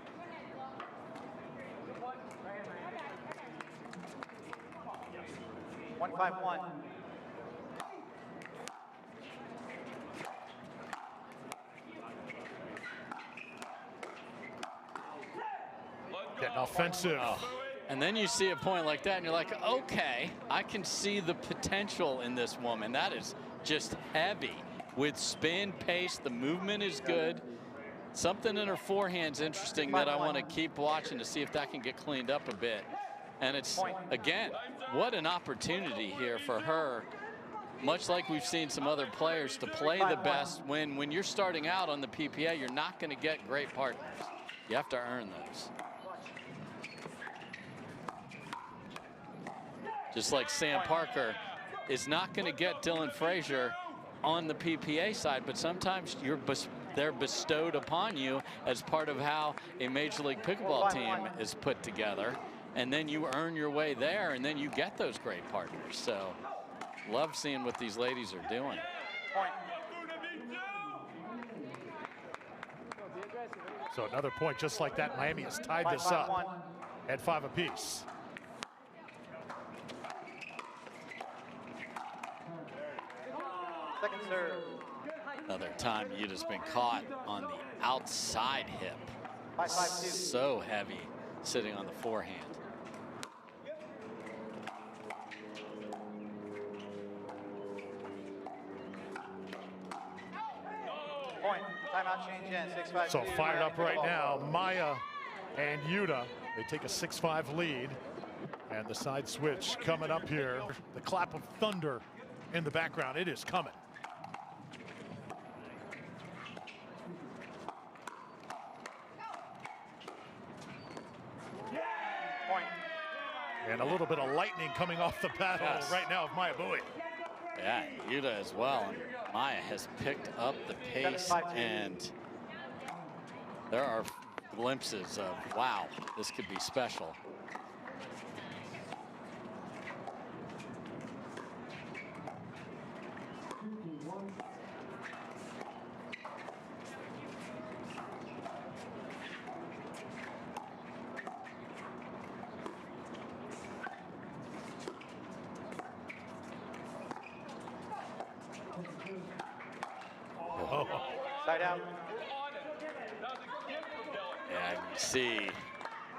1-5-1. Getting offensive. And then you see a point like that and you're like, okay, I can see the potential in this woman. That is just heavy with spin, pace. The movement is good. Something in her forehand's interesting that I want to keep watching to see if that can get cleaned up a bit. And it's, again, what an opportunity here for her much like we've seen some other players, to play the best when you're starting out on the PPA, you're not going to get great partners. You have to earn those. Just like Sam Parker is not going to get Dylan Frazier on the PPA side, but sometimes they're bestowed upon you as part of how a Major League Pickleball team is put together. And then you earn your way there, and then you get those great partners. So love seeing what these ladies are doing. Point. So another point just like that. Miami has tied this up at 5 apiece. Second serve. Another time Yuta's been caught on the outside hip. 5-5-2. So heavy sitting on the forehand. Point. Timeout change in. 6-5-2. So fired up right now. Mya and Yuta, they take a 6-5 lead. And the side switch coming up here. The clap of thunder in the background. It is coming. Point. And a little bit of lightning coming off the paddle right now of Mya Bui. Yeah, Yuta as well. And Mya has picked up the pace, and there are glimpses of, wow, this could be special. Side out. Yeah, you see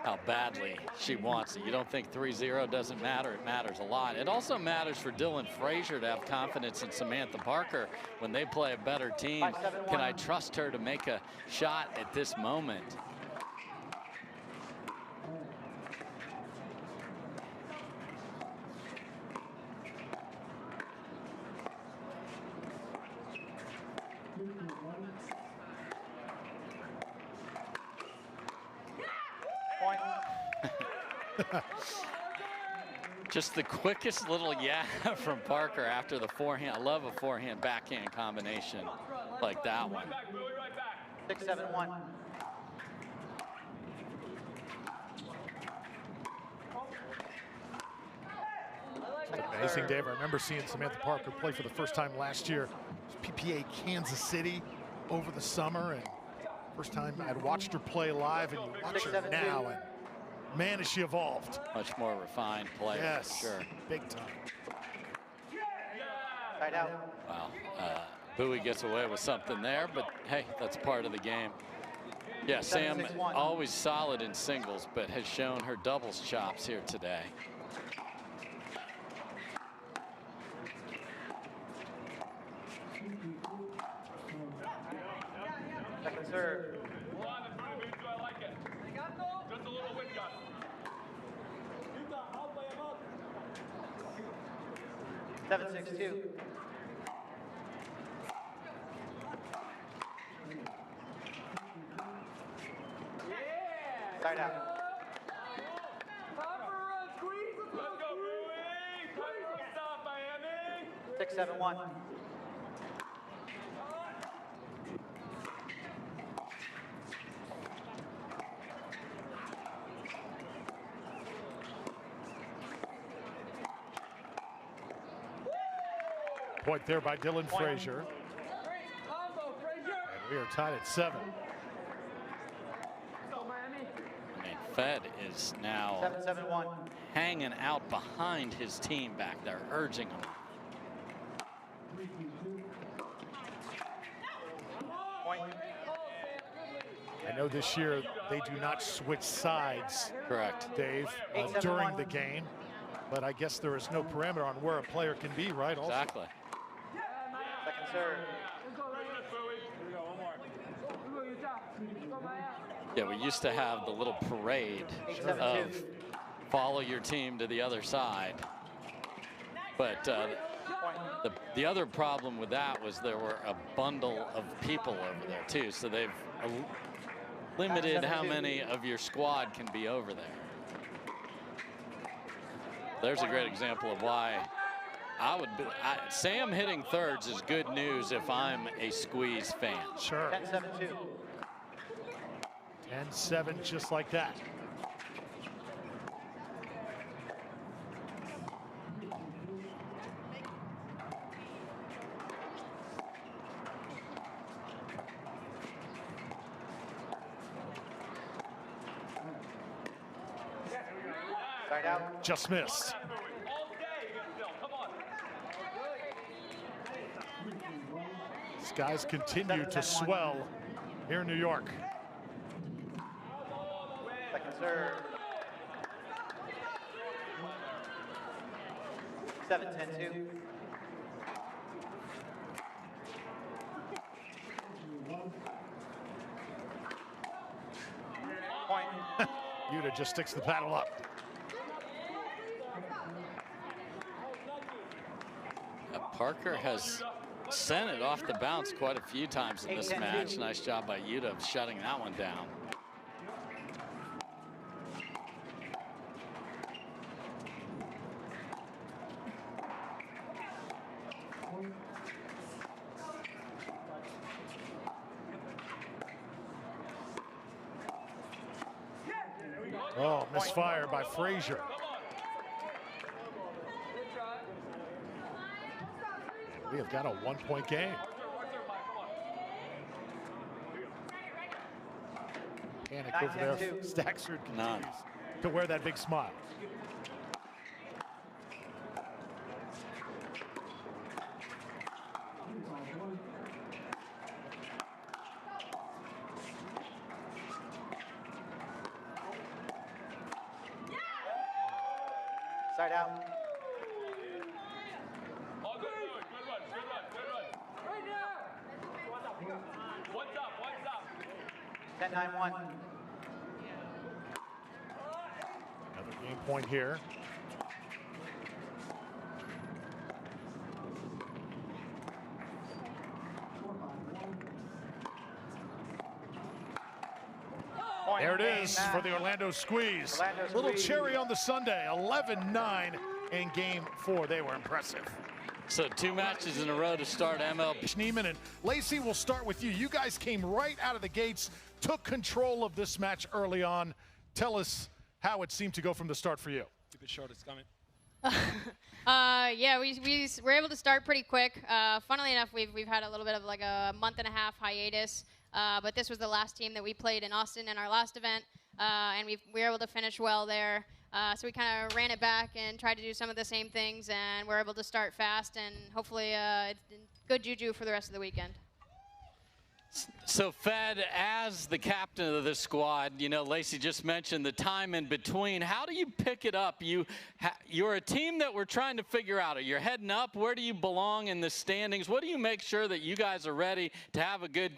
how badly she wants it. You don't think 3-0 doesn't matter? It matters a lot. It also matters for Dylan Frazier to have confidence in Samantha Parker when they play a better team. 5-7-1. Can I trust her to make a shot at this moment? Point. Just the quickest little yeah from Parker after the forehand. I love a forehand backhand combination like that one. 6-7-1. Amazing, Dave. I remember seeing Samantha Parker play for the first time last year. PPA Kansas City over the summer, and first time I'd watched her play live, and you watch her now, and man, has she evolved. Much more refined play, Yes, for sure. big time. Side out. Wow, Bui gets away with something there, but hey, that's part of the game. Yeah, Sam 7-6-1. always solid in singles, but has shown her doubles chops here today. Second serve. I like it. Just a little wind gun. 7-6-2. Side out. Let's go, Bui. Time to stop, Miami. 6-7-1. Point there by Dylan Frazier. And we are tied at 7. I mean, Fed is now 7-7-1. hanging out behind his team back there, urging him. Point. I know this year they do not switch sides, Correct. Dave, during the game, but I guess there is no parameter on where a player can be, right? Also. Exactly. Second serve. Yeah, we used to have the little parade of follow your team to the other side. But The other problem with that was there were a bundle of people over there too, so they've limited how many of your squad can be over there. There's a great example of why Sam hitting thirds is good news if I'm a Squeeze fan. Sure. 10-7-2. 10-7, just like that. Side out. Just missed. Skies continue to swell here in New York. Second serve. 7-10-2. Point. Yuta just sticks the paddle up. Parker has sent it off the bounce quite a few times in this match. Nice job by Yuta of shutting that one down. Oh, misfire by Frazier. We have got a 1-point game. Panic over there. Stakrsud continues to wear that big smile. Side out. What's up? 10-9-1. Another game point here. Point. There it is for the Orando Squeeze. Little cherry on the Sunday, 11-9 in game 4. They were impressive. So 2 matches in a row to start MLP. Schneemann and Lacey, we'll start with you. You guys came right out of the gates, took control of this match early on. Tell us how it seemed to go from the start for you. Keep it short, it's coming. Yeah, we were able to start pretty quick. Funnily enough, we've had a little bit of like a month-and-a-half hiatus, but this was the last team that we played in Austin in our last event, and we were able to finish well there. So we kind of ran it back and tried to do some of the same things, and we're able to start fast, and hopefully it's good juju for the rest of the weekend. So Fed, as the captain of this squad, you know, Lacey just mentioned the time in between. How do you pick it up? You're a team that we're trying to figure out. Are you heading up? Where do you belong in the standings? What do you make sure that you guys are ready to have a good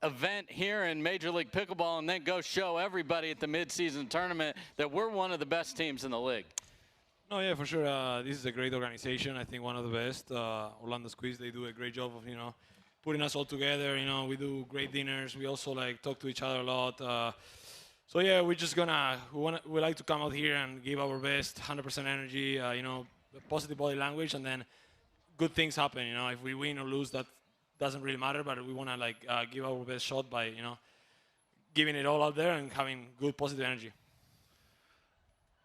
event here in Major League Pickleball and then go show everybody at the mid-season tournament that we're one of the best teams in the league? No, yeah, for sure. This is a great organization. I think one of the best. Orando Squeeze, they do a great job of, putting us all together. We do great dinners. We also talk to each other a lot. So yeah, we're just we like to come out here and give our best, 100% energy, positive body language, and then good things happen. If we win or lose, that doesn't really matter, but we want to give our best shot by, giving it all out there and having good positive energy.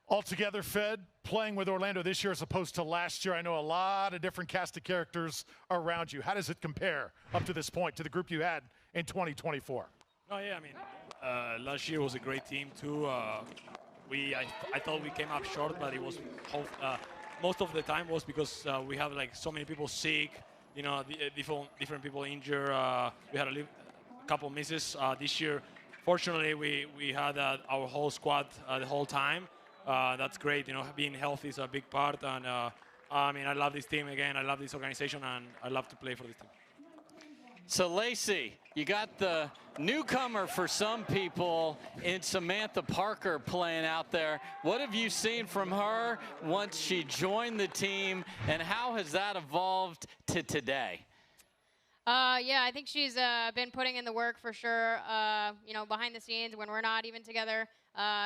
Altogether, Fed, playing with Orlando this year as opposed to last year, I know a lot of different cast of characters around you. How does it compare up to this point to the group you had in 2024? Oh yeah, I mean, last year was a great team too. I thought we came up short, but it was most of the time was because we have so many people sick, different people injured. We had a couple misses this year. Fortunately, we had our whole squad the whole time. That's great. Being healthy is a big part. And I mean, I love this team again. I love this organization, and I love to play for this team. So Lacey, you got the newcomer for some people in Samantha Parker playing out there. What have you seen from her once she joined the team, and how has that evolved to today? Yeah, I think she's been putting in the work for sure. You know, behind the scenes when we're not even together,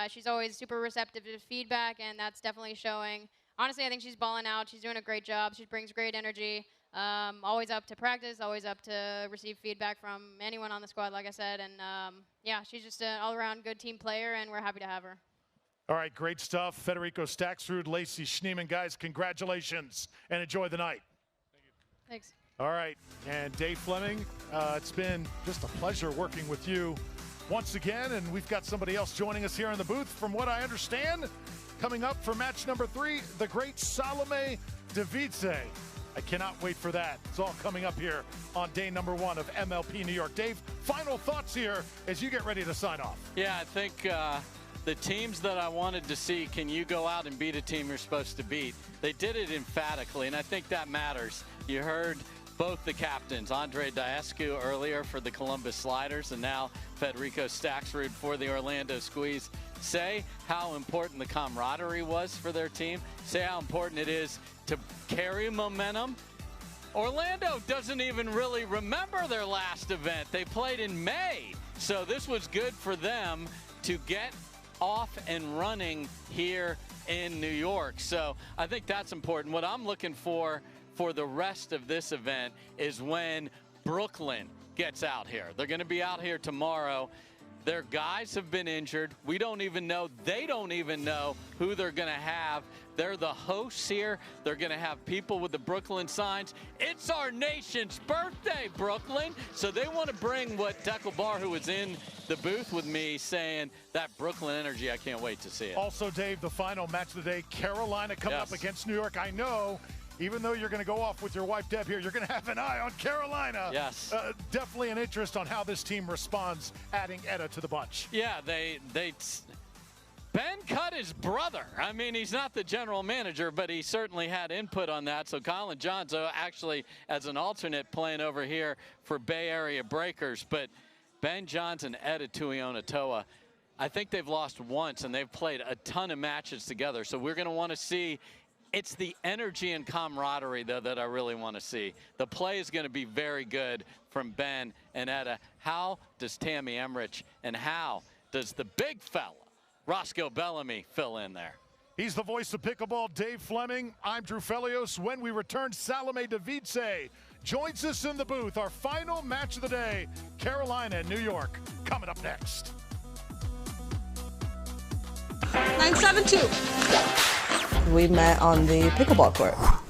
she's always super receptive to feedback, and that's definitely showing. Honestly, I think she's balling out. She's doing a great job. She brings great energy. Always up to practice, always up to receive feedback from anyone on the squad, like I said. And yeah, she's just an all-around good team player, and we're happy to have her. All right, great stuff. Federico Stakrsud, Lacey Schneemann, guys, congratulations and enjoy the night. Thank you. Thanks. All right, and Dave Fleming, it's been just a pleasure working with you once again, and we've got somebody else joining us here in the booth. From what I understand, coming up for match number 3, the great Salome Davidze. I cannot wait for that. It's all coming up here on day number 1 of MLP New York. Dave, final thoughts here as you get ready to sign off. Yeah, I think the teams that I wanted to see, can you go out and beat a team you're supposed to beat? They did it emphatically, and I think that matters. You heard both the captains, Andre Daescu earlier for the Columbus Sliders, and now Federico Stakrsud for the Orando Squeeze, say how important the camaraderie was for their team, say how important it is to carry momentum. Orlando doesn't even really remember their last event. They played in May, so this was good for them to get off and running here in New York. So I think that's important. What I'm looking for the rest of this event is when Brooklyn gets out here. They're going to be out here tomorrow. Their guys have been injured. We don't even know. They don't even know who they're going to have. They're the hosts here. They're going to have people with the Brooklyn signs. It's our nation's birthday, Brooklyn. So they want to bring what Pickelball, who was in the booth with me, saying that Brooklyn energy. I can't wait to see it. Also, Dave, the final match of the day, Carolina coming up against New York. I know, even though you're going to go off with your wife, Deb, here, you're going to have an eye on Carolina. Yes. Definitely an interest on how this team responds, adding Etta to the bunch. Yeah, Ben cut his brother. I mean, he's not the general manager, but he certainly had input on that. So Colin Johns, actually, as an alternate, playing over here for Bay Area Breakers. But Ben Johns and Etta Tuionatoa, I think they've lost once, and they've played a ton of matches together. So we're going to want to see. It's the energy and camaraderie, though, that I really want to see. The play is going to be very good from Ben and Etta. How does Tammy Emmerich and how does the big fella, Roscoe Bellamy, fill in there? He's the voice of Pickleball, Dave Fleming. I'm Drew Felios. When we return, Salome Davidze joins us in the booth. Our final match of the day, Carolina and New York, coming up next. 972. We met on the pickleball court.